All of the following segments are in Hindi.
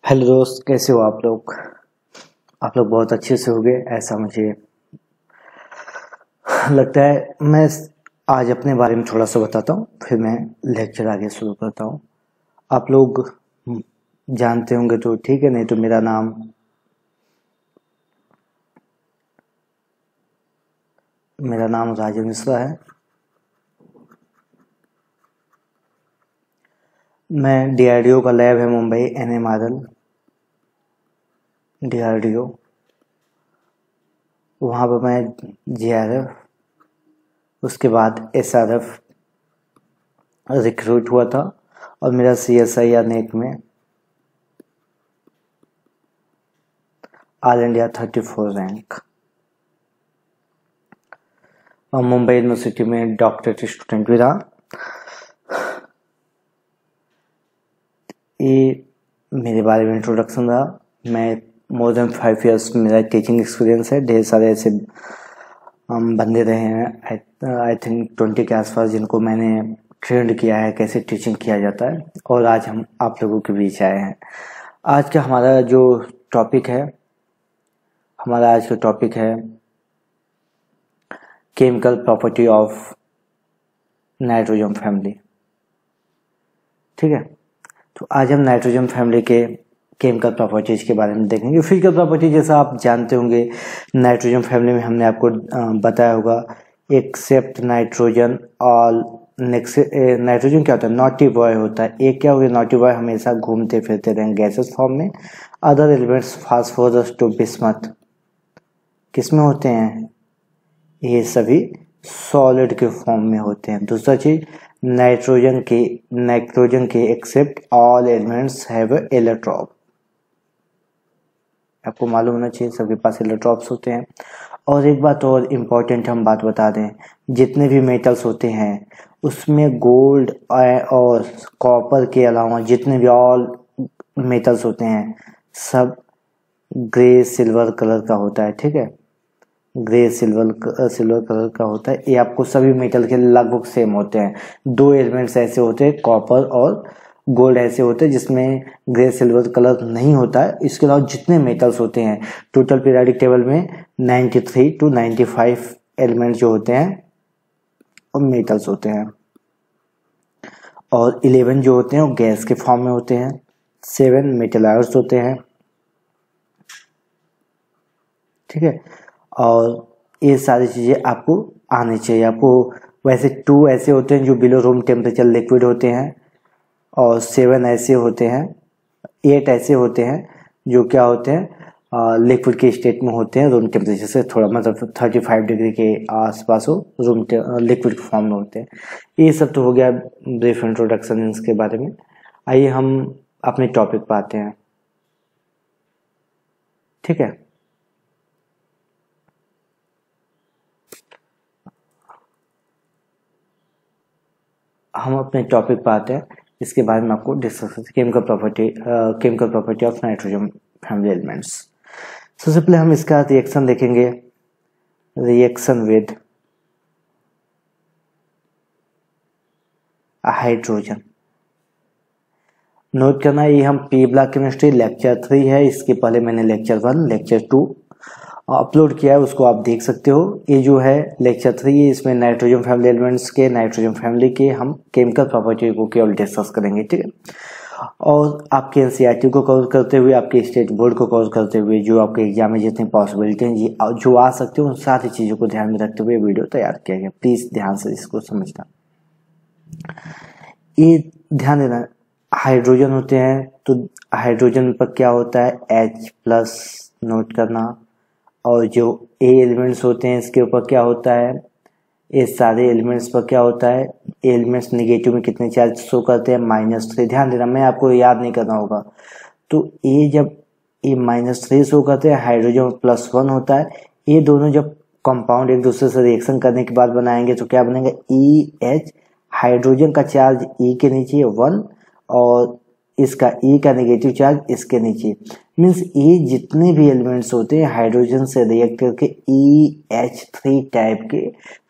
हेलो दोस्त, कैसे हो आप लोग। आप लोग बहुत अच्छे से होंगे ऐसा मुझे लगता है। मैं आज अपने बारे में थोड़ा सा बताता हूँ, फिर मैं लेक्चर आगे शुरू करता हूँ। आप लोग जानते होंगे तो ठीक है, नहीं तो मेरा नाम राजन मिश्रा है। मैं डीआरडीओ का लैब है मुंबई, NMRL डीआरडीओ, वहाँ पर मैं JRF, उसके बाद SRF रिक्रूट हुआ था और मेरा CSIR नेट में ऑल इंडिया 34 रैंक, और मुंबई यूनिवर्सिटी में डॉक्टरेट स्टूडेंट भी रहा। ये मेरे बारे में इंट्रोडक्शन रहा। मैं मोर देन 5 इयर्स मेरा टीचिंग एक्सपीरियंस है। ढेर सारे ऐसे बंदे रहे हैं, आई थिंक 20 के आसपास, जिनको मैंने ट्रेंड किया है कैसे टीचिंग किया जाता है, और आज हम आप लोगों के बीच आए हैं। आज का हमारा जो टॉपिक है, हमारा आज का टॉपिक है chemical property of nitrogen family. ठीक है, तो आज हम नाइट्रोजन फैमिली के केमिकल प्रॉपर्टीज के बारे में देखेंगे। फिजिकल प्रॉपर्टी जैसा आप जानते होंगे, नाइट्रोजन फैमिली में हमने आपको बताया होगा एक्सेप्ट नाइट्रोजन ऑल नाइट्रोजन क्या होता है, नॉटी बॉय होता है। एक क्या होगा, नॉटी बॉय हमेशा घूमते फिरते रहेंगे गैसेस फॉर्म में। Other elements phosphorus to bismuth किस में होते हैं, ये सभी सॉलिड के फॉर्म में होते हैं। दूसरा चीज, नाइट्रोजन के except all elements have electron. आपको मालूम होना चाहिए सबके पास इलेक्ट्रॉन्स होते हैं। और एक बात और इम्पोर्टेंट हम बात बता दें, जितने भी मेटल्स होते हैं उसमें गोल्ड और कॉपर के अलावा जितने भी ऑल मेटल्स होते हैं सब ग्रे सिल्वर कलर का होता है। ठीक है, ग्रे सिल्वर कलर का होता है। ये आपको सभी मेटल के लगभग सेम होते हैं। दो एलिमेंट्स ऐसे होते हैं, कॉपर और गोल्ड ऐसे होते हैं जिसमें ग्रे सिल्वर कलर नहीं होता है। इसके अलावा जितने मेटल्स होते हैं टोटल पीरियोडिक टेबल में 93 to 95 एलिमेंट जो होते हैं वो मेटल्स होते हैं, और 11 जो होते हैं वो गैस के फॉर्म में होते हैं। 7 मेटल आयंस होते हैं। ठीक है, और ये सारी चीज़ें आपको आनी चाहिए। आपको वैसे 2 ऐसे होते हैं जो बिलो रूम टेम्परेचर लिक्विड होते हैं, और 7 ऐसे होते हैं, 8 ऐसे होते हैं जो क्या होते हैं, लिक्विड के स्टेट में होते हैं, रूम टेम्परेचर से थोड़ा मतलब 35 डिग्री के आसपास हो, लिक्विड फॉर्म में होते हैं। ये सब तो हो गया ब्रीफ इंट्रोडक्शन इसके बारे में। आइए हम अपने टॉपिक पर आते हैं। ठीक है, हम अपने टॉपिक पर आते हैं। इसके बारे में आपको डिस्कस करते हैं chemical property of nitrogen family elements. सबसे पहले हम इसका रिएक्शन देखेंगे, रिएक्शन विद हाइड्रोजन। नोट करना, ये हम पी ब्लॉक केमिस्ट्री लेक्चर 3 है, इसके पहले मैंने लेक्चर 1 लेक्चर 2 अपलोड किया है, उसको आप देख सकते हो। ये जो है लेक्चर 3 है, इसमें नाइट्रोजन फैमिली एलिमेंट्स के, नाइट्रोजन फैमिली के हम केमिकल प्रॉपर्टी को केवल डिस्कस करेंगे। ठीक है, और आपके NCERT को कवर करते हुए, आपके स्टेट बोर्ड को कवर करते हुए, जो आपके एग्जाम में जितनी पॉसिबिलिटी हैं जो आ सकते हो, उन सारी चीज़ों को ध्यान में रखते हुए वीडियो तैयार किया गया। प्लीज़ ध्यान से इसको समझना। ये ध्यान देना, हाइड्रोजन होते हैं तो हाइड्रोजन पर क्या होता है, H+ नोट करना, और जो A एलिमेंट्स होते हैं इसके ऊपर क्या होता है, ये सारे एलिमेंट्स पर क्या होता है, एलिमेंट्स नेगेटिव में कितने चार्ज शो करते हैं, -3। ध्यान देना, मैं आपको याद नहीं करना होगा। तो ये जब ये -3 शो करते हैं, हाइड्रोजन +1 होता है। ये दोनों जब कंपाउंड एक दूसरे से रिएक्शन करने के बाद बनाएंगे तो क्या बनेगा, EH। हाइड्रोजन का चार्ज E के नीचे 1, और इसका E का नेगेटिव चार्ज इसके नीचे। मीन्स ये जितने भी एलिमेंट्स होते हैं हाइड्रोजन से रिएक्ट करके EH3 टाइप के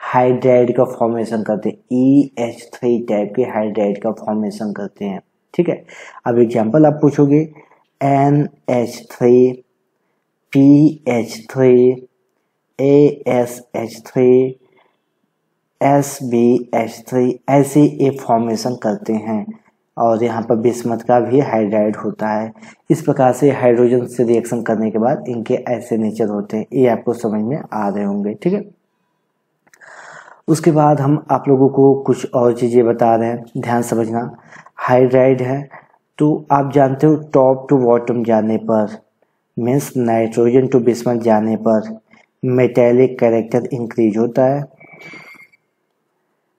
हाइड्राइड का फॉर्मेशन करते हैं, EH3 टाइप के हाइड्राइड का फॉर्मेशन करते हैं। ठीक है, अब एग्जांपल आप पूछोगे NH3 PH3 ASH3 SBH3 ऐसे ये फॉर्मेशन करते हैं और यहाँ पर बिस्मथ का भी हाइड्राइड होता है। इस प्रकार से हाइड्रोजन से रिएक्शन करने के बाद इनके ऐसे नेचर होते हैं, ये आपको समझ में आ रहे होंगे। ठीक है, उसके बाद हम आप लोगों को कुछ और चीज़ें बता रहे हैं, ध्यान समझना। हाइड्राइड है तो आप जानते हो टॉप टू बॉटम जाने पर मीन्स नाइट्रोजन टू बिस्मथ जाने पर मेटेलिक कैरेक्टर इंक्रीज होता है,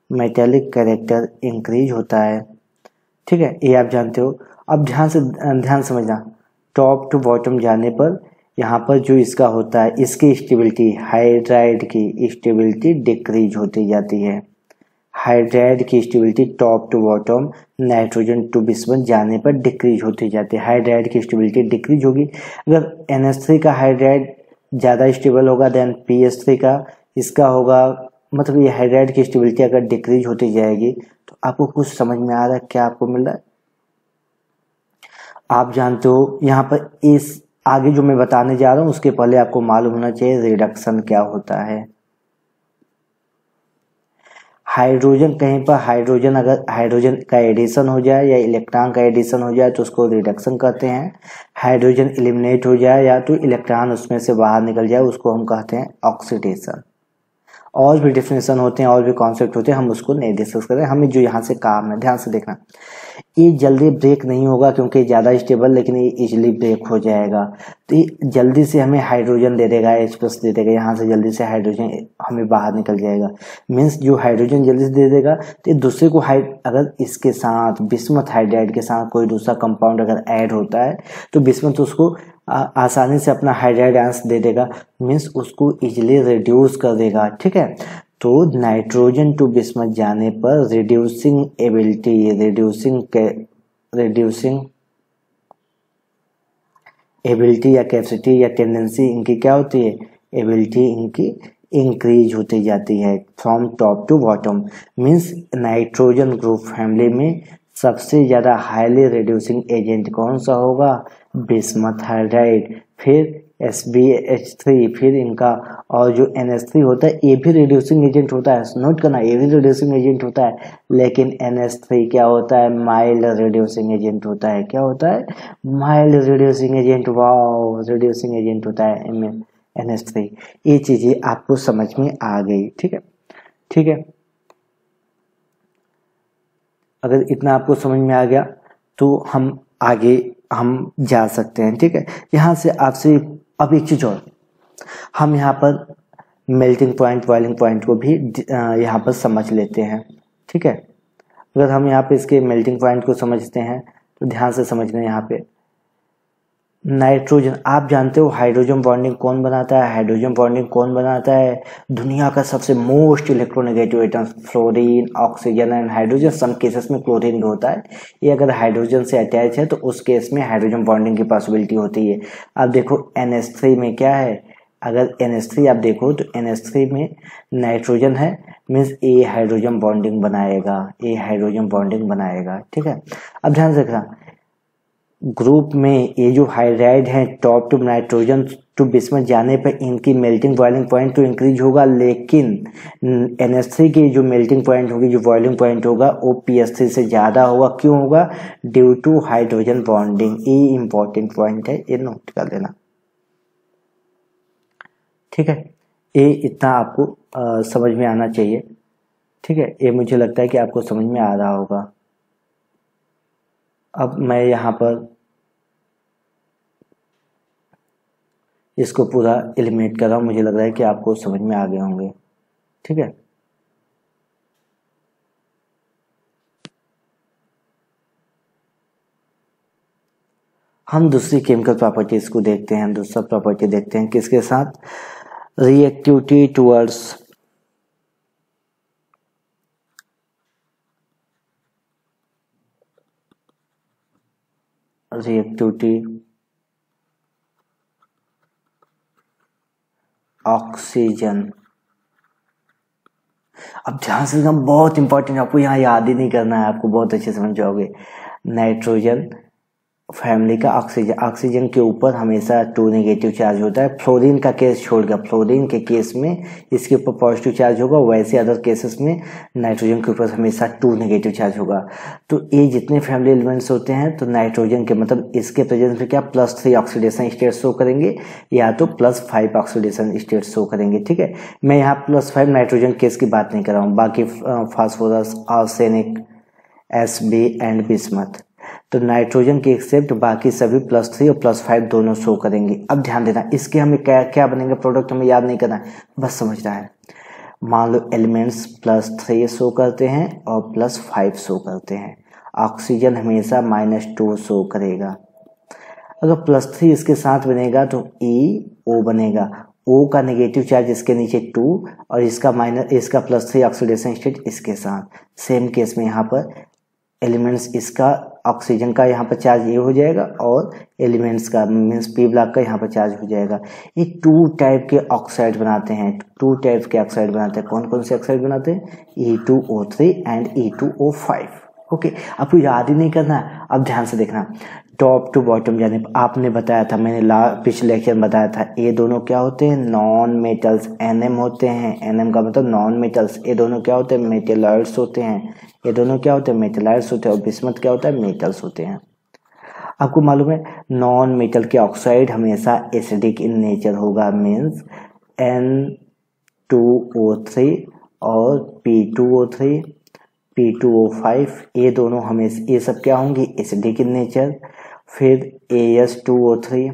मेटेलिक कैरेक्टर इंक्रीज होता है। ठीक है, ये आप जानते हो। अब ध्यान समझना, टॉप टू बॉटम जाने पर यहाँ पर जो इसका होता है, इसकी स्टेबिलिटी, हाइड्राइड की स्टेबिलिटी डिक्रीज होती जाती है। हाइड्राइड की stability top to bottom nitrogen to bismuth जाने पर डिक्रीज होती जाती है। हाइड्राइड की स्टेबिलिटी डिक्रीज होगी। अगर NH3 का हाइड्राइड ज़्यादा स्टेबल होगा देन PH3 का इसका होगा, मतलब ये हाइड्राइड की स्टेबिलिटी अगर डिक्रीज होती जाएगी तो आपको कुछ समझ में आ रहा है क्या आपको मिल रहा है? आप जानते हो यहाँ पर इस आगे जो मैं बताने जा रहा हूँ उसके पहले आपको मालूम होना चाहिए रिडक्शन क्या होता है। हाइड्रोजन कहीं पर अगर हाइड्रोजन का एडिशन हो जाए या इलेक्ट्रॉन का एडिशन हो जाए तो उसको रिडक्शन कहते हैं। हाइड्रोजन एलिमिनेट हो जाए या तो इलेक्ट्रॉन उसमें से बाहर निकल जाए उसको हम कहते हैं ऑक्सीडेशन। और भी डेफिनेशन होते हैं और भी कॉन्सेप्ट होते हैं, हम उसको नहीं डिस्कस करें। हमें जो यहाँ से काम है, ध्यान से देखना, ये जल्दी ब्रेक नहीं होगा क्योंकि ज़्यादा स्टेबल, लेकिन ये इजीली ब्रेक हो जाएगा। तो ये जल्दी से हमें हाइड्रोजन दे देगा, H+ दे देगा, यहाँ से जल्दी से हाइड्रोजन हमें बाहर निकल जाएगा। मीन्स जो हाइड्रोजन जल्दी से दे देगा तो दूसरे को अगर इसके साथ बिस्मथ हाइड्राइड के साथ कोई दूसरा कंपाउंड अगर ऐड होता है तो बिस्मथ उसको आसानी से अपना हाइड्राइड आंस दे देगा, मीन्स उसको इजीली रिड्यूस कर देगा। ठीक है, तो नाइट्रोजन टू बिस्मथ जाने पर रिड्यूसिंग एबिलिटी या कैपेसिटी या टेंडेंसी इनकी क्या होती है, एबिलिटी इनकी इंक्रीज होती जाती है from top to bottom. Means nitrogen group family में सबसे ज़्यादा हाईली रिड्यूसिंग एजेंट कौन सा होगा, बिस्मथ हाइड्राइड, फिर SbH3, फिर इनका और जो NH3 होता है ये भी रिड्यूसिंग एजेंट होता है। नोट करना, ये भी रिड्यूसिंग एजेंट होता है, लेकिन NH3 क्या होता है, माइल्ड रिड्यूसिंग एजेंट होता है। क्या होता है, mild reducing agent. Wow, reducing agent होता है NH3। ये चीजें आपको समझ में आ गई। ठीक है, ठीक है, अगर इतना आपको समझ में आ गया तो हम आगे जा सकते हैं। ठीक है, यहाँ से आपसे अब एक चीज और, हम यहाँ पर मेल्टिंग पॉइंट, बॉइलिंग पॉइंट को भी यहाँ पर समझ लेते हैं। ठीक है, अगर हम यहाँ पे इसके मेल्टिंग पॉइंट को समझते हैं तो ध्यान से समझना। यहाँ पे नाइट्रोजन, आप जानते हो हाइड्रोजन बॉन्डिंग कौन बनाता है, हाइड्रोजन बॉन्डिंग कौन बनाता है, दुनिया का सबसे most electronegative atom, fluorine, oxygen and hydrogen. Some cases में क्लोरीन भी होता है। ये अगर हाइड्रोजन से अटैच है तो उस केस में हाइड्रोजन बॉन्डिंग की पॉसिबिलिटी होती है। अब देखो NH3 में क्या है, अगर NH3 आप देखो तो NH3 में नाइट्रोजन है, मीन्स ए हाइड्रोजन बॉन्डिंग बनाएगा, ए हाइड्रोजन बॉन्डिंग बनाएगा। ठीक है, अब ध्यान से देखना, ग्रुप में ये जो हाइड्राइड है top to nitrogen to bismuth जाने पर इनकी मेल्टिंग बॉइलिंग पॉइंट तो इंक्रीज होगा, लेकिन NH3 की जो मेल्टिंग पॉइंट होगी, जो बॉइलिंग पॉइंट होगा वो PH3 से ज़्यादा होगा। क्यों होगा, ड्यू टू हाइड्रोजन बॉन्डिंग। ये इंपॉर्टेंट पॉइंट है, ये नोट कर लेना। ठीक है, ये इतना आपको समझ में आना चाहिए। ठीक है, ये मुझे लगता है कि आपको समझ में आ रहा होगा। अब मैं यहाँ पर इसको पूरा एलिमिनेट कर रहा हूँ, मुझे लग रहा है कि आपको समझ में आ गए होंगे। ठीक है, हम दूसरी केमिकल प्रॉपर्टीज को देखते हैं। दूसरा प्रॉपर्टी देखते हैं किसके साथ, रिएक्टिविटी टुवर्ड्स ऑक्सीजन। अब ध्यान से बहुत इंपॉर्टेंट, आपको यहाँ याद ही नहीं करना है, आपको बहुत अच्छे समझ जाओगे। नाइट्रोजन फैमिली का ऑक्सीजन के ऊपर हमेशा 2 नेगेटिव चार्ज होता है। फ्लोरीन का केस छोड़कर, फ्लोरीन के केस में इसके ऊपर पॉजिटिव चार्ज होगा, वैसे अदर केसेस में नाइट्रोजन के ऊपर हमेशा 2 नेगेटिव चार्ज होगा। तो ये जितने फैमिली एलिमेंट्स होते हैं तो नाइट्रोजन के मतलब इसके प्रेजेंस में क्या +3 ऑक्सीडेशन स्टेट शो करेंगे या तो +5 ऑक्सीडेशन स्टेट शो करेंगे। ठीक है, मैं यहाँ +5 नाइट्रोजन केस की बात नहीं कर रहा हूँ, बाकी phosphorus, arsenic, Sb and bismuth, तो नाइट्रोजन के एक्सेप्ट बाकी सभी +3 और +5 दोनों शो करेंगे। अब ध्यान देना, इसके हमें क्या क्या बनेंगे प्रोडक्ट हमें याद नहीं करना है, बस समझना है। मान लो एलिमेंट्स +3 शो करते हैं और +5 शो करते हैं, ऑक्सीजन हमेशा -2 शो करेगा। अगर +3 इसके साथ बनेगा तो EO बनेगा, O का नेगेटिव चार्ज इसके नीचे 2 और इसका +3 ऑक्सीडेशन स्टेट इसके साथ। सेम केस में यहाँ पर एलिमेंट्स इसका ऑक्सीजन का यहाँ पर चार्ज ये हो जाएगा और एलिमेंट्स का मीन्स P ब्लॉक का यहाँ पर चार्ज हो जाएगा। ये 2 टाइप के ऑक्साइड बनाते हैं, 2 टाइप के ऑक्साइड बनाते हैं। कौन कौन से ऑक्साइड बनाते हैं? E2O3 and E2O5। ओके, आपको याद ही नहीं करना, अब ध्यान से देखना। टॉप टू बॉटम यानी आपने बताया था, मैंने पिछले लेक्चर में बताया था, ये दोनों क्या होते हैं? नॉन मेटल्स, NM होते हैं। NM का मतलब नॉन मेटल्स। ये दोनों क्या होते हैं? मेटेलॉइड्स होते हैं। ये दोनों क्या होते हैं? मेटेलॉइड्स होते हैं। और बिस्मथ क्या होता है? मेटल्स होते हैं। आपको मालूम है नॉन मेटल के ऑक्साइड हमेशा एसिडिक इन नेचर होगा, मीन्स N2O3 और P2O3, P2O5, ये दोनों हमेशा, ये सब क्या होंगे? Acidic in nature. फिर AS2O3,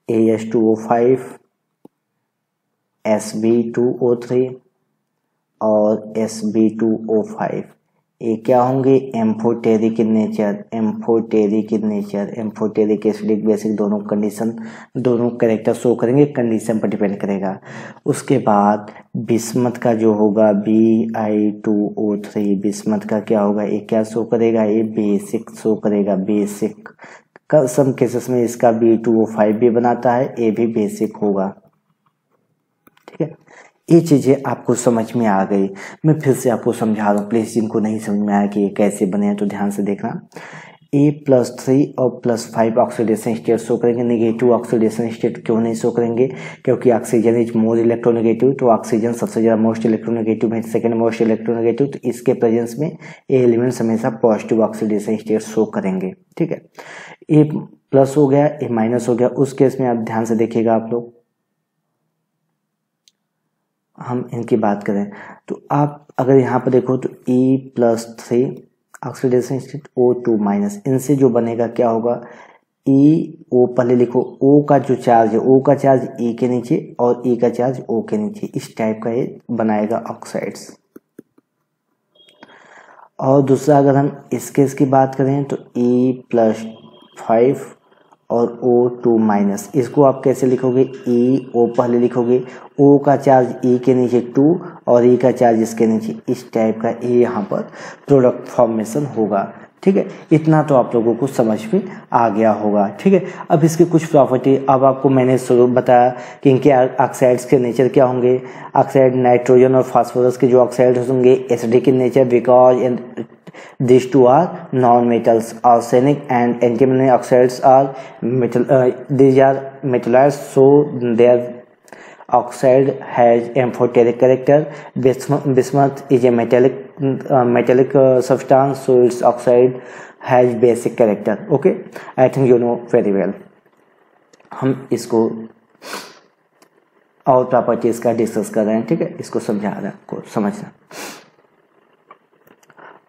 AS2O5, Sb2O3 और Sb2O5, ये क्या होंगे? Amphoteric in nature. Amphoteric in nature, amphoteric acidic basic दोनों कंडीशन, दोनों कैरेक्टर शो करेंगे, कंडीशन पर डिपेंड करेगा। उसके बाद बिस्मथ का जो होगा Bi2O3, बिस्मथ का क्या होगा? ये क्या शो करेगा? ये बेसिक शो करेगा, बेसिक। सम केसेस में इसका B2O5 भी बनाता है, ये भी बेसिक होगा। ठीक है, ये चीज़ें आपको समझ में आ गई। मैं फिर से आपको समझा रहा हूँ, प्लीज़ जिनको नहीं समझ में आया कि ये कैसे बने हैं तो ध्यान से देखना। A+3 और +5 ऑक्सीडेशन स्टेट शो करेंगे, नेगेटिव ऑक्सीडेशन स्टेट क्यों नहीं शो करेंगे? क्योंकि ऑक्सीजन इज मोर इलेक्ट्रोनेगेटिव, तो ऑक्सीजन सबसे ज़्यादा मोस्ट इलेक्ट्रोनेगेटिव है, सेकेंड मोस्ट इलेक्ट्रोनेगेटिव, तो इसके प्रेजेंस में ये एलिमेंट्स हमेशा पॉजिटिव ऑक्सीडेशन स्टेट शो करेंगे। ठीक है, A+ हो गया, A- हो गया। उस केस में आप ध्यान से देखिएगा, आप लोग हम इनकी बात करें तो आप अगर यहाँ पर देखो तो E+3 ऑक्सीडेशन स्टेट O2-, इनसे जो बनेगा क्या होगा? O पहले लिखो, O का जो चार्ज है, O का चार्ज E के नीचे और E का चार्ज O के नीचे, इस टाइप का ये बनाएगा ऑक्साइड्स। और दूसरा अगर हम इस केस की बात करें तो E+5 और O2-, इसको आप कैसे लिखोगे? O पहले लिखोगे, O का चार्ज E के नीचे 2 और E का चार्ज इसके नीचे, इस टाइप का ये यहाँ पर प्रोडक्ट फॉर्मेशन होगा। ठीक है, इतना तो आप लोगों को समझ में आ गया होगा। ठीक है, अब इसके कुछ प्रॉपर्टी, अब आपको मैंने शुरू बताया कि इनके ऑक्साइड्स के नेचर क्या होंगे। ऑक्साइड नाइट्रोजन और फास्फोरस के जो ऑक्साइड होंगे acidic in nature, because these two are non-metals. Arsenic and antimony oxides are metal. These are metalloids, so their oxide has amphoteric character. Bismuth is a metallic substance, so its oxide has basic character. Okay, I think you know very well. हम इसको और प्रॉपर्टीज का डिस्कस कर रहे हैं। ठीक है, इसको समझा रहे हैं, आपको समझना।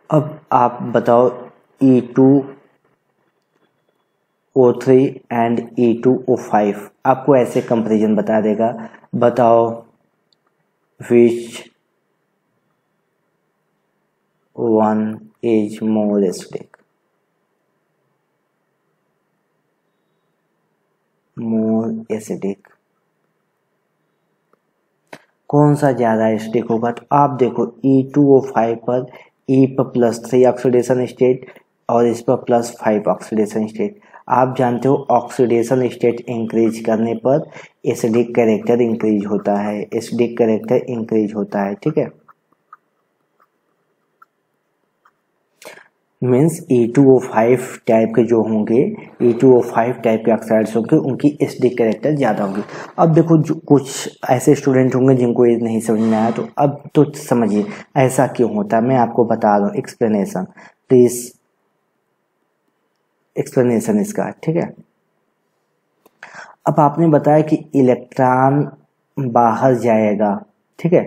अब आप बताओ E2O3 एंड E2O5, आपको ऐसे कंपैरिजन बता देगा। बताओ which one is more acidic? More acidic, कौन सा ज्यादा एसिडिक होगा? तो आप देखो E2O5 पर E पर +3 ऑक्सीडेशन स्टेट और इस पर +5 ऑक्सीडेशन स्टेट। आप जानते हो ऑक्सीडेशन स्टेट इंक्रीज करने पर एसिडिक कैरेक्टर इंक्रीज होता है, एसिडिक कैरेक्टर इंक्रीज होता है। ठीक है, मीन्स E2O5 टाइप के जो होंगे, E2O5 टाइप के ऑक्साइड्स होंगे, उनकी एसिडिक कैरेक्टर ज़्यादा होंगी। अब देखो जो कुछ ऐसे स्टूडेंट होंगे जिनको ये नहीं समझ में आया, तो अब तो समझिए ऐसा क्यों होता है, मैं आपको बता दूँ एक्सप्लेनेशन, प्लीज एक्सप्लेनेशन इसका, ठीक है। अब आपने बताया कि इलेक्ट्रॉन बाहर जाएगा, ठीक है,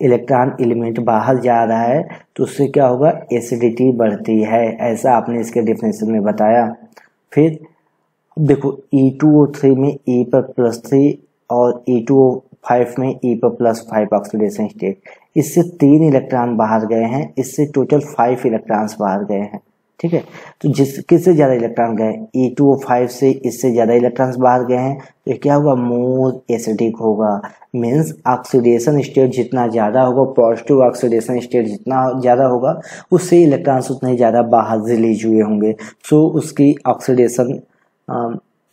इलेक्ट्रॉन एलिमेंट बाहर जा रहा है तो उससे क्या होगा, एसिडिटी बढ़ती है, ऐसा आपने इसके डेफिनेशन में बताया। फिर देखो E2O3 में E पर +3 और E2O5 में E पर +5 ऑक्सीडेशन स्टेट, इससे 3 इलेक्ट्रॉन बाहर गए हैं, इससे टोटल 5 इलेक्ट्रॉन्स बाहर गए हैं, ठीक है। तो किससे ज़्यादा इलेक्ट्रॉन गए, E2O5 से इससे ज़्यादा इलेक्ट्रॉन्स बाहर गए हैं, तो ये क्या होगा, मोर एसिडिक होगा। मीन्स ऑक्सीडेशन स्टेट जितना ज़्यादा होगा, पॉजिटिव ऑक्सीडेशन स्टेट जितना ज़्यादा होगा, उससे इलेक्ट्रॉन्स उतने ज़्यादा बाहर रिलीज हुए होंगे, सो उसकी ऑक्सीडेशन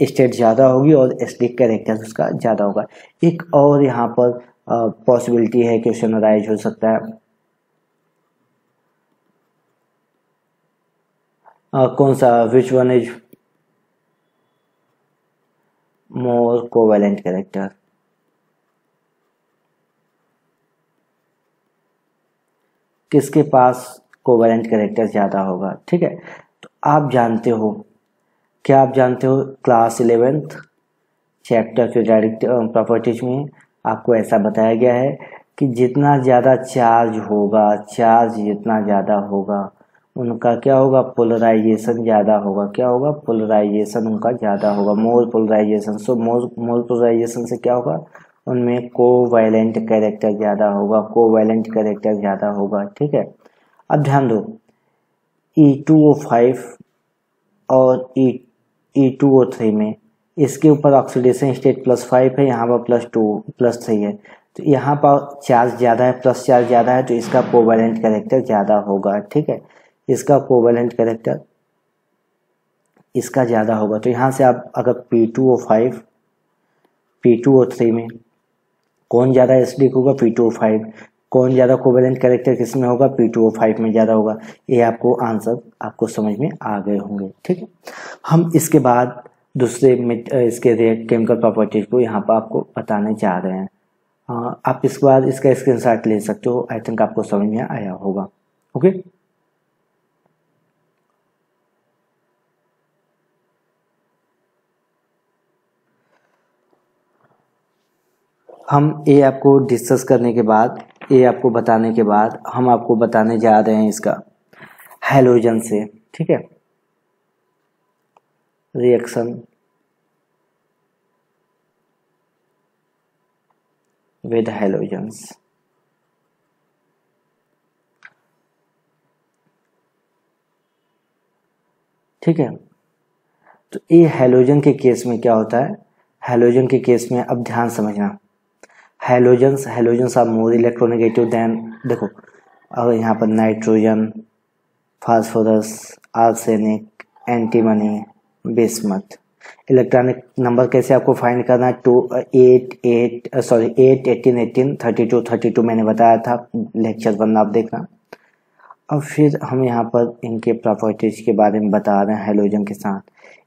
स्टेट ज़्यादा होगी और एसिडिक कैरेक्टर उसका ज़्यादा होगा। एक और यहाँ पर पॉसिबिलिटी है, क्वेश्चन राइज हो सकता है, कौन सा, which one is more covalent character, किसके पास कोवेलेंट कैरेक्टर ज़्यादा होगा, ठीक है। तो आप जानते हो, क्या आप जानते हो, class 11th chapter periodic properties में आपको ऐसा बताया गया है कि जितना ज़्यादा चार्ज होगा, चार्ज जितना ज़्यादा होगा उनका क्या होगा, पोलराइजेशन ज़्यादा होगा, क्या होगा, पोलराइजेशन उनका ज़्यादा होगा, मोर पोलराइजेशन। सो मोर पोलराइजेशन से क्या होगा, उनमें कोवैलेंट कैरेक्टर ज़्यादा होगा, कोवैलेंट कैरेक्टर ज़्यादा होगा, ठीक है। अब ध्यान दो, E2O5 और E2O3 में इसके ऊपर ऑक्सीडेशन स्टेट +5 है, यहाँ पर +2 +3 है, तो यहाँ पर चार्ज ज़्यादा है, प्लस चार्ज ज़्यादा है, तो इसका कोवैलेंट कैरेक्टर ज़्यादा होगा, ठीक है, इसका कोवैलेंट कैरेक्टर इसका ज़्यादा होगा। तो यहाँ से आप अगर P2O5 P2O3 में कौन ज़्यादा एसिडिक होगा, P2O5, कौन ज़्यादा कोवैलेंट कैरेक्टर किस में होगा, P2O5 में ज़्यादा होगा। ये आपको आंसर आपको समझ में आ गए होंगे, ठीक है। हम इसके बाद दूसरे इसके केमिकल प्रॉपर्टीज को यहाँ पर आपको बताने जा रहे हैं। आप इसके बाद इसका स्क्रीनशॉट ले सकते हो, आई थिंक आपको समझ में आया होगा, ओके। हम ये आपको डिस्कस करने के बाद, ये आपको बताने के बाद हम आपको बताने जा रहे हैं इसका हैलोजन से, ठीक है, रिएक्शन विद हैलोजन्स। ठीक है, तो ये हैलोजन के केस में क्या होता है, हैलोजन के केस में अब ध्यान समझना, halogens are more electronegative than, देखो अगर यहाँ पर nitrogen, phosphorus, arsenic, antimony, bismuth, electronic number कैसे आपको फाइंड करना है, 8 18 18 32 32 मैंने बताया था, लेक्चर 1 आप देखना। अब फिर हम यहाँ पर इनके प्रॉपर्टीज के बारे में बता रहे हैं हैलोजन के साथ,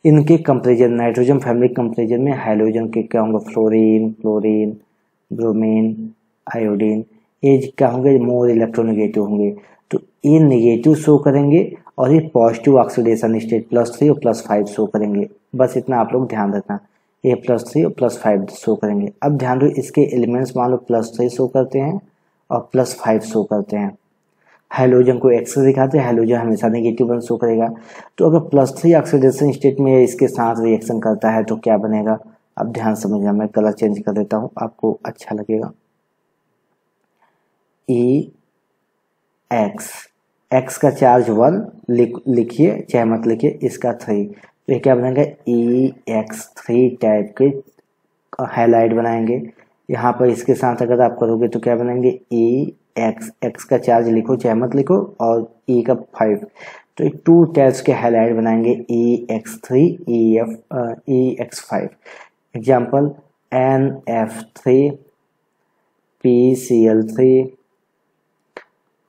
इनके कंपेरिजन, नाइट्रोजन फैमिली कंपेरिजन में हैलोजन के क्या होंगे, फ्लोरीन, क्लोरीन, ब्रोमीन, आयोडीन, ये क्या होंगे, मोर इलेक्ट्रोनेगेटिव होंगे। तो ये नेगेटिव शो करेंगे और ये पॉजिटिव ऑक्सीडेशन स्टेट +3 और +5 शो करेंगे, बस इतना आप लोग ध्यान रखना, ये +3 और +5 शो करेंगे। अब ध्यान दो, इसके एलिमेंट्स मान लो +3 शो करते हैं और +5 शो करते हैं, हैलोजन को एक्स दिखाते हैं, हैलोजन हमेशा नेगेटिव 1 शो करेगा। तो अगर +3 ऑक्सीडेशन स्टेट में इसके साथ रिएक्शन करता है तो क्या बनेगा, अब ध्यान समझना, मैं कलर चेंज कर देता हूँ आपको अच्छा लगेगा। एक्स का चार्ज 1 लिखिए, चाहे मत लिखिए, इसका 3, तो ये क्या बनेगा, EX3 टाइप के हाईलाइट बनाएंगे। यहाँ पर इसके साथ अगर आप करोगे तो क्या बनाएंगे, एक्स का चार्ज लिखो चाहे मत लिखो, और E का 5, तो ये 2 टाइप्स के हाईलाइट बनाएंगे, EX3 EX5। Example NF3 PCl3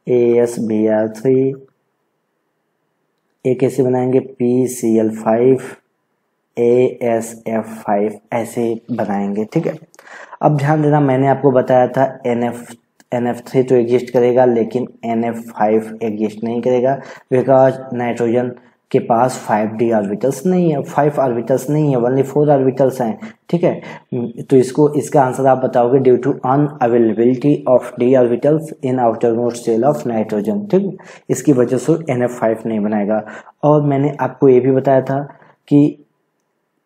ASBr3 एक ऐसे बनाएंगे PCl5 ASF5 ऐसे बनाएंगे, ठीक है। अब ध्यान देना, मैंने आपको बताया था NF3 तो एग्जिस्ट करेगा लेकिन NF5 एग्जिस्ट नहीं करेगा, बिकॉज नाइट्रोजन के पास 5d ऑर्बिटल्स नहीं है, 5 ऑर्बिटल्स नहीं है, ओनली 4 ऑर्बिटल्स हैं, ठीक है। तो इसका आंसर आप बताओगे due to unavailability of d orbitals in outer most shell of nitrogen, ठीक। इसकी वजह से NF5 नहीं बनाएगा। और मैंने आपको ये भी बताया था कि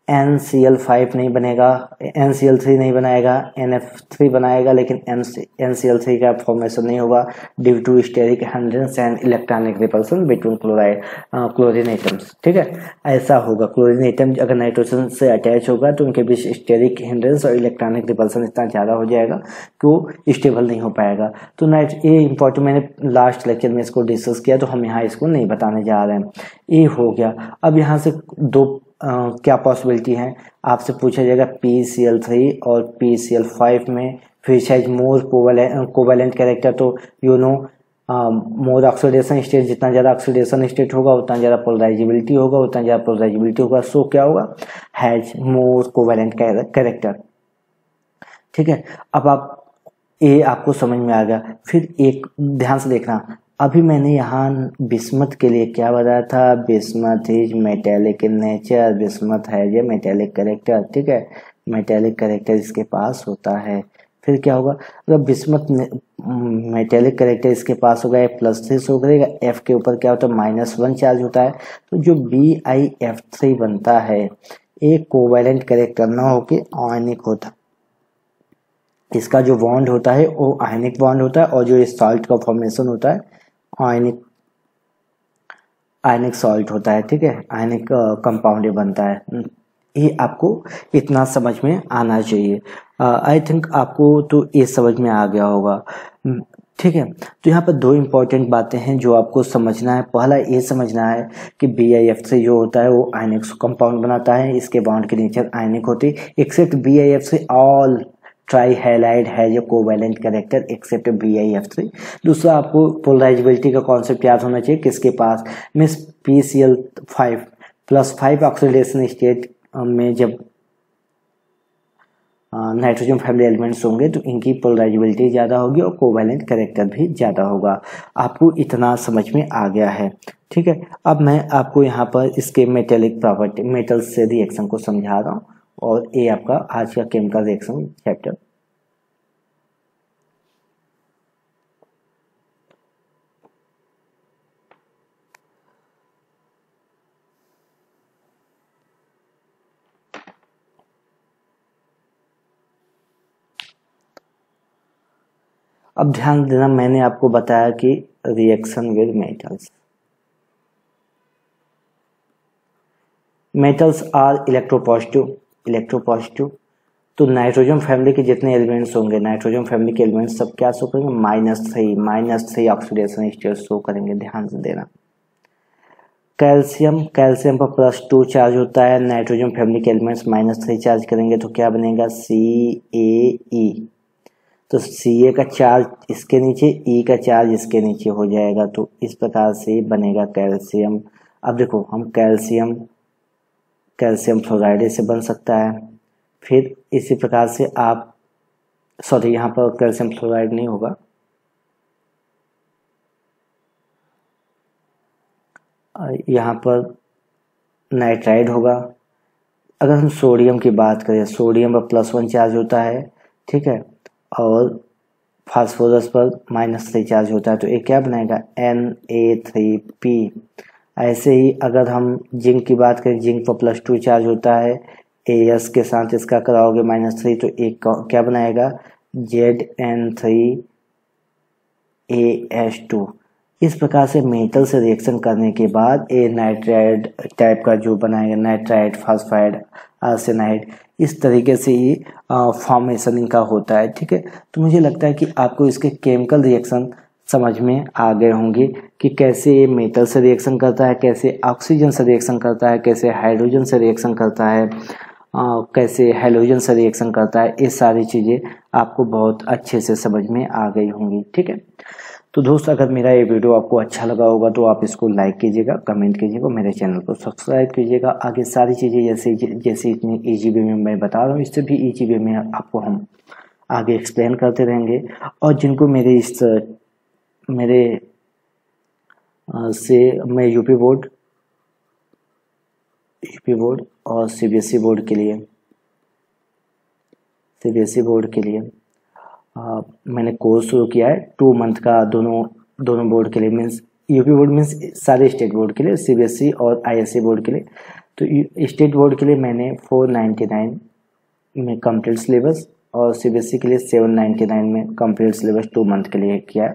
NCl5 नहीं बनेगा, NCl3 नहीं बनाएगा, NF3 बनाएगा लेकिन NCl3 का फॉर्मेशन नहीं होगा due to steric hindrance and electronic repulsion between chlorine atoms, ठीक है। ऐसा होगा, क्लोरीन एटम अगर नाइट्रोजन से अटैच होगा तो उनके बीच स्टेरिक हिंड्रेंस और इलेक्ट्रॉनिक रिपल्सन इतना ज़्यादा हो जाएगा कि वो स्टेबल नहीं हो पाएगा। तो ये इंपॉर्टेंट, मैंने लास्ट लेक्चर में इसको डिस्कस किया तो हम यहाँ इसको नहीं बताने जा रहे हैं। ये हो गया। अब यहाँ से दो क्या पॉसिबिलिटी है, आपसे पूछा जाएगा PCl3 और PCl5 में which has more covalent character, तो you know more oxidation state, जितना ज़्यादा ऑक्सीडेशन स्टेट होगा उतना ज़्यादा पोलराइजेबिलिटी होगा, उतना ज़्यादा पोलराइजेबिलिटी होगा, सो क्या होगा, हैज मोर कोवेलेंट कैरेक्टर, ठीक है। अब आप ये आपको समझ में आ गया। फिर एक ध्यान से देखना, अभी मैंने यहाँ बिस्मथ के लिए क्या बताया था, bismuth is metallic in nature, bismuth है ये मेटेलिक कैरेक्टर, ठीक है, मेटेलिक कैरेक्टर इसके पास होता है। फिर क्या होगा, अगर बिस्मथ मेटेलिक कैरेक्टर इसके पास होगा +3 शो करेगा, F के ऊपर क्या होता है -1 चार्ज होता है, तो जो BiF3 बनता है एक कोवेलेंट कैरेक्टर ना होके आयनिक होता, इसका जो बॉन्ड होता है वो आयनिक बॉन्ड होता है, और जो इस सॉल्ट का फॉर्मेशन होता है आयनिक सॉल्ट होता है, ठीक है, आयनिक कंपाउंड बनता है। ये आपको इतना समझ में आना चाहिए। आई थिंक आपको तो ये समझ में आ गया होगा, ठीक है। तो यहाँ पर दो इम्पोर्टेंट बातें हैं जो आपको समझना है। पहला ये समझना है कि BiF3 जो होता है वो आयनिक कंपाउंड बनाता है, इसके बॉन्ड के नेचर आयनिक होते हैं, accept BiF3 all try halide है जो कोवेलेंट कैरेक्टर एक्सेप्ट BiF3। दूसरा, आपको पोलराइजेबिलिटी का कॉन्सेप्ट याद होना चाहिए, किसके पास, मीन्स PCl5 +5 ऑक्सीडेशन स्टेट में जब नाइट्रोजन फैमिली एलिमेंट्स होंगे तो इनकी पोलराइजेबिलिटी ज़्यादा होगी और कोवेलेंट कैरेक्टर भी ज़्यादा होगा। आपको इतना समझ में आ गया है, ठीक है। अब मैं आपको यहाँ पर इसके मेटेलिक प्रॉपर्टी, मेटल्स से रिएक्शन को समझा रहा हूँ, और ये आपका आज का केमिकल रिएक्शन चैप्टर। अब ध्यान देना, मैंने आपको बताया कि reaction with metals are electropositive, तो नाइट्रोजन फैमिली के जितने एलिमेंट्स होंगे, नाइट्रोजन फैमिली के एलिमेंट्स सब क्या शो करेंगे, -3 ऑक्सीडेशन स्टेट शो करेंगे। ध्यान से देना, कैल्शियम पर +2 चार्ज होता है, नाइट्रोजन फैमिली के एलिमेंट्स -3 चार्ज करेंगे तो क्या बनेगा, CaE। तो Ca का चार्ज इसके नीचे, E का चार्ज इसके नीचे हो जाएगा, तो इस प्रकार से बनेगा कैल्शियम। अब देखो, हम कैल्शियम फ्लोराइड से बन सकता है। फिर इसी प्रकार से आप, सॉरी यहाँ पर कैल्शियम फ्लोराइड नहीं होगा, यहाँ पर नाइट्राइड होगा। अगर हम सोडियम की बात करें, सोडियम पर +1 चार्ज होता है, ठीक है, और फास्फोरस पर -3 चार्ज होता है, तो ये क्या बनाएगा, Na3P। ऐसे ही अगर हम जिंक की बात करें, जिंक पर +2 चार्ज होता है, As के साथ इसका कराओगे -3, तो एक क्या बनाएगा, Zn3AH2। इस प्रकार से मेटल से रिएक्शन करने के बाद ये नाइट्राइड टाइप का जो बनाएगा, नाइट्राइड, फास्फाइड, आर्सेनाइड, इस तरीके से ये फॉर्मेशन इनका होता है, ठीक है। तो मुझे लगता है कि आपको इसके केमिकल रिएक्शन समझ में आ गए होंगे कि कैसे ये मेटल से रिएक्शन करता है, कैसे ऑक्सीजन से रिएक्शन करता है, कैसे हाइड्रोजन से रिएक्शन करता है, कैसे हैलोजन से रिएक्शन करता है। ये सारी चीज़ें आपको बहुत अच्छे से समझ में आ गई होंगी, ठीक है। तो दोस्त अगर मेरा ये वीडियो आपको अच्छा लगा होगा तो आप इसको लाइक कीजिएगा, कमेंट कीजिएगा, मेरे चैनल को सब्सक्राइब कीजिएगा। आगे सारी चीज़ें जैसे इतनी ईजी वे में मैं बता रहा हूँ, इससे भी ईजी वे में आपको हम आगे एक्सप्लेन करते रहेंगे। और जिनको मेरे से मैं यूपी बोर्ड और सीबीएसई बोर्ड के लिए मैंने कोर्स शुरू किया है 2 मंथ का, दोनों बोर्ड के लिए, मीन्स यूपी बोर्ड मीन्स सारे स्टेट बोर्ड के लिए, सीबीएसई और आईएससी बोर्ड के लिए। तो स्टेट बोर्ड के लिए मैंने 499 में कंप्लीट सिलेबस और सीबीएसई के लिए 799 में कंप्लीट सिलेबस 2 मंथ के लिए किया है।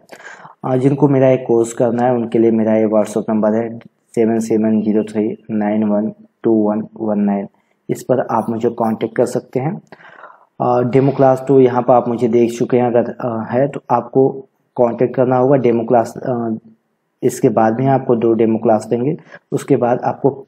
जिनको मेरा एक कोर्स करना है उनके लिए मेरा ये व्हाट्सअप नंबर है 7703912119। इस पर आप मुझे कांटेक्ट कर सकते हैं। डेमो क्लास तो यहाँ पर आप मुझे देख चुके हैं, अगर है तो आपको कांटेक्ट करना होगा। डेमो क्लास इसके बाद में आपको 2 डेमो क्लास देंगे, उसके बाद आपको